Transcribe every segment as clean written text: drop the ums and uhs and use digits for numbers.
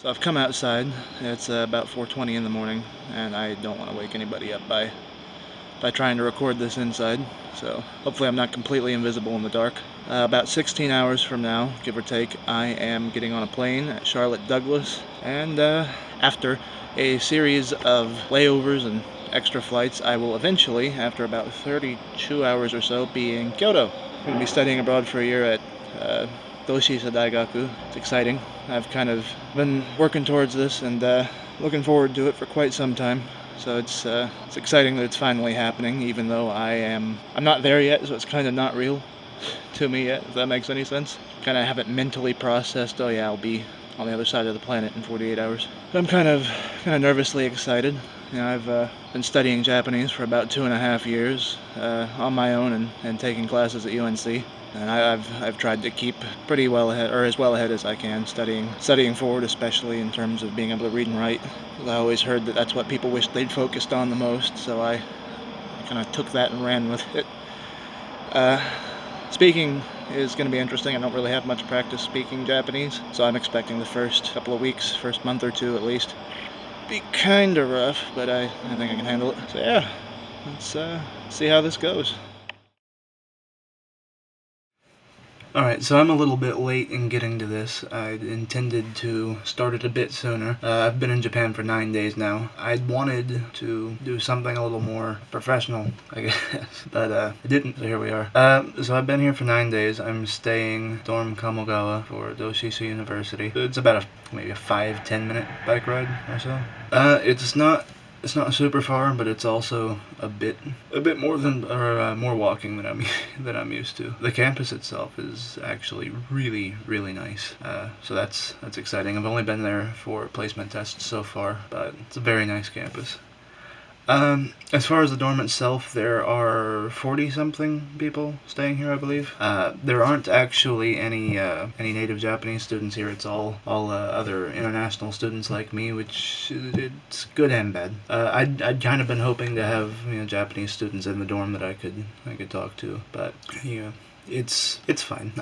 So I've come outside. It's about 4:20 in the morning, and I don't want to wake anybody up by trying to record this inside. So hopefully I'm not completely invisible in the dark. About 16 hours from now, give or take, I am getting on a plane at Charlotte Douglas, and after a series of layovers and extra flights, I will eventually, after about 32 hours or so, be in Kyoto. I'm going to be studying abroad for a year at Doshisa Daigaku. It's exciting. I've kind of been working towards this and looking forward to it for quite some time. So it's exciting that it's finally happening, even though I'm not there yet, so it's kind of not real to me yet, if that makes any sense. Kind of haven't mentally processed, oh yeah, I'll be on the other side of the planet in 48 hours. So I'm kind of nervously excited. You know, I've been studying Japanese for about 2.5 years on my own and taking classes at UNC. And I've tried to keep pretty well ahead, or as well ahead as I can, studying forward, especially in terms of being able to read and write. I always heard that that's what people wished they'd focused on the most, so I kind of took that and ran with it. Speaking is going to be interesting. I don't really have much practice speaking Japanese, so I'm expecting the first couple of weeks, first month or two at least, be kind of rough, but I think I can handle it. So yeah, let's see how this goes. Alright, so I'm a little bit late in getting to this. I intended to start it a bit sooner. I've been in Japan for 9 days now. I wanted to do something a little more professional, I guess, but I didn't, so here we are. So I've been here for 9 days. I'm staying dorm Kamogawa for Doshisu University. It's about maybe a 5-10 minute bike ride or so. It's not super far, but it's also a bit more than more walking than I'm used to. The campus itself is actually really nice. So that's exciting. I've only been there for placement tests so far, but it's a very nice campus. As far as the dorm itself, there are 40-something people staying here, I believe. There aren't actually any native Japanese students here. It's all other international students like me, which it's good and bad. I'd kind of been hoping to have Japanese students in the dorm that I could talk to, but yeah. It's fine.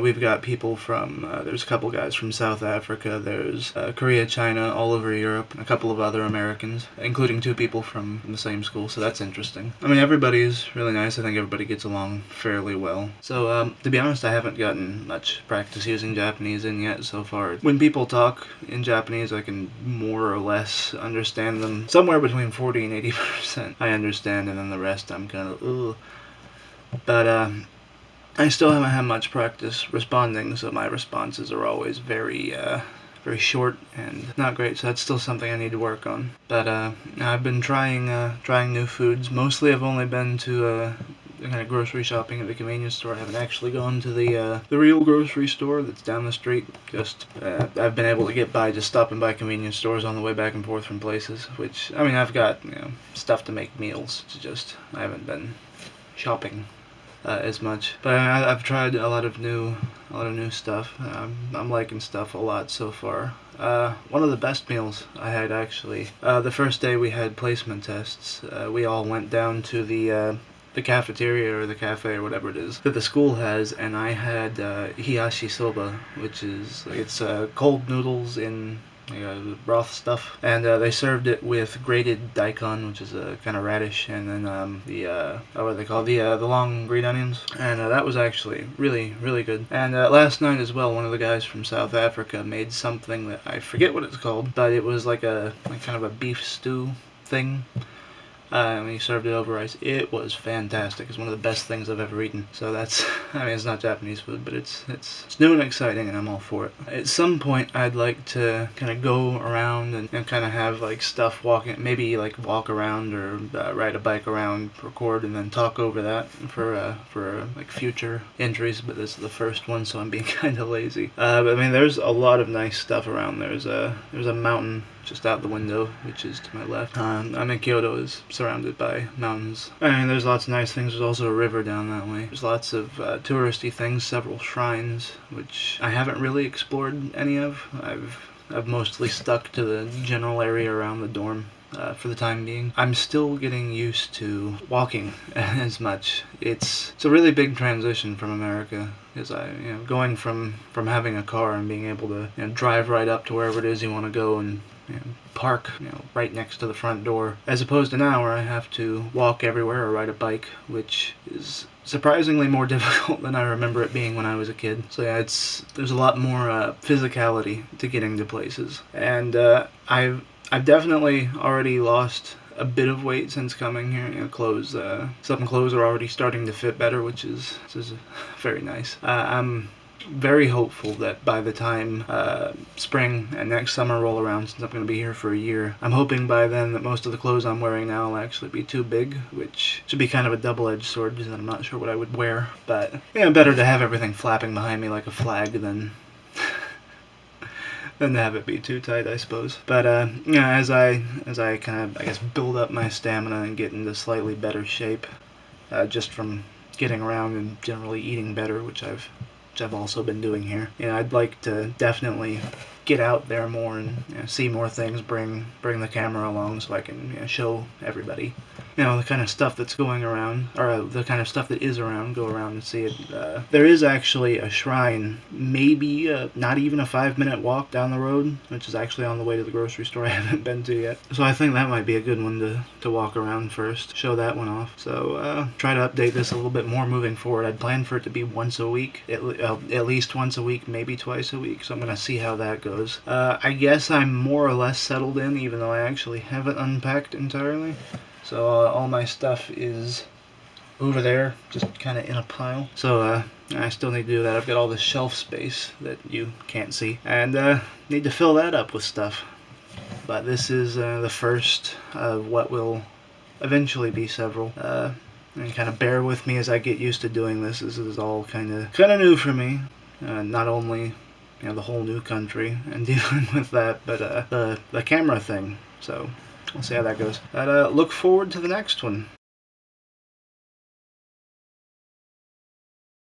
We've got people from, there's a couple guys from South Africa, there's Korea, China, all over Europe, and a couple of other Americans, including 2 people from the same school, so that's interesting. I mean, everybody's really nice. I think everybody gets along fairly well. So, to be honest, I haven't gotten much practice using Japanese in yet so far. When people talk in Japanese, I can more or less understand them. Somewhere between 40 and 80% I understand, and then the rest I'm kind of, ugh. But, I still haven't had much practice responding, so my responses are always very short and not great, so that's still something I need to work on. But I've been trying new foods. Mostly I've only been to kind of grocery shopping at the convenience store. I haven't actually gone to the real grocery store that's down the street. Just I've been able to get by just stopping by convenience stores on the way back and forth from places, which, I mean, I've got stuff to make meals. It's just I haven't been shopping as much. But I've tried a lot of new stuff. I'm liking stuff a lot so far. One of the best meals I had, actually, the first day we had placement tests, we all went down to the cafeteria or the cafe or whatever it is that the school has, and I had hiyashi soba, which is it's cold noodles in broth stuff, and they served it with grated daikon, which is a kind of radish, and then what are they called, the long green onions, and that was actually really good. And last night as well, one of the guys from South Africa made something that I forget what it's called, but it was like kind of a beef stew thing. And he served it over rice. It was fantastic. It's one of the best things I've ever eaten. So that's, I mean, it's not Japanese food, but it's new and exciting, and I'm all for it. At some point, I'd like to kind of go around and kind of have like stuff walking, maybe like walk around or ride a bike around, record, and then talk over that for like future entries. But this is the first one, so I'm being kind of lazy. But I mean, there's a lot of nice stuff around. There's a mountain just out the window, which is to my left. I'm in Kyoto, is surrounded by mountains. I mean, there's lots of nice things. There's also a river down that way. There's lots of touristy things, several shrines, which I haven't really explored any of. I've mostly stuck to the general area around the dorm. for the time being. I'm still getting used to walking as much. It's a really big transition from America, because going from having a car and being able to drive right up to wherever it is you want to go and park right next to the front door, as opposed to now where I have to walk everywhere or ride a bike, which is surprisingly more difficult than I remember it being when I was a kid. So yeah, there's a lot more physicality to getting to places, and I've definitely already lost a bit of weight since coming here. Some clothes are already starting to fit better, which is very nice. I'm very hopeful that by the time spring and next summer roll around, since I'm going to be here for a year, I'm hoping by then that most of the clothes I'm wearing now will actually be too big, which should be kind of a double-edged sword, because I'm not sure what I would wear. But better to have everything flapping behind me like a flag than to have it be too tight, I suppose. But as I kind of, I guess, build up my stamina and get into slightly better shape, just from getting around and generally eating better, which I've also been doing here. I'd like to definitely get out there more and see more things, bring the camera along so I can show everybody the kind of stuff that's going around, or the kind of stuff that is around, go around and see it. There is actually a shrine, maybe not even a 5-minute walk down the road, which is actually on the way to the grocery store I haven't been to yet. So I think that might be a good one to walk around first, show that one off. So try to update this a little bit more moving forward. I'd plan for it to be once a week, at least once a week, maybe twice a week, so I'm going to see how that goes. I guess I'm more or less settled in, even though I actually haven't unpacked entirely. So all my stuff is over there, just kind of in a pile. So I still need to do that. I've got all this shelf space that you can't see, and need to fill that up with stuff. But this is the first of what will eventually be several. And kind of bear with me as I get used to doing this. This is all kind of new for me. Not only the whole new country and dealing with that, but the camera thing. So we'll see how that goes. But look forward to the next one.